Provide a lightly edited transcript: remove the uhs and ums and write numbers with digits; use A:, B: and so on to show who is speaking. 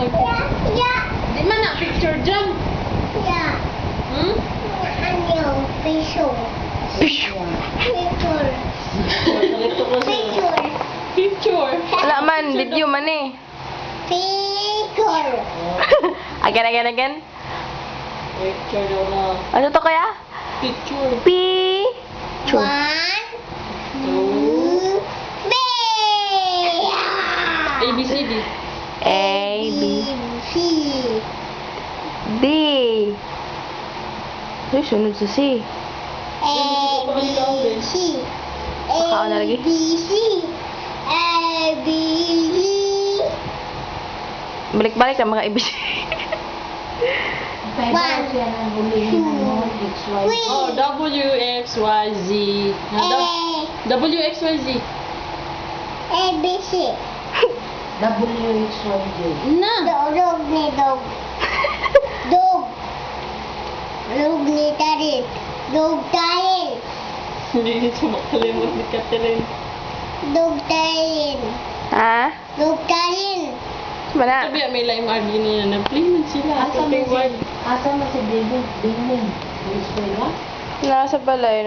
A: Yeah.
B: Di man na picture dyan.
A: Yeah.
B: Hmm?
A: Ano? Picture. Picture. Picture.
B: Picture.
C: Wala man, video man eh.
A: Picture.
C: Again.
B: Picture daw na.
C: Ano to kaya?
B: Picture.
C: Picture.
A: 1, 2, 3.
B: ABCD.
C: A, B,
A: C.
C: D. Ay, sunod sa C.
A: A, B, C.
C: Baka na lagi.
A: A, B, C. A, B, C.
C: Balik-balik ang mga ABC.
A: 1, 2, 3.
B: Oh, W, X, Y, Z. W, X, Y, Z.
A: A, B, C.
B: Na.
A: Dog ni dog. Dog. Dog ni tarik. Dog tarik.
B: Hindi nito makalimot ni Catherine.
A: Dog tarik.
C: Ha?
A: Dog tarik.
C: Mana?
B: Sabi may laing argi niya na play man sila.
D: Asa mo si David? Dinning.
C: Nasa balay.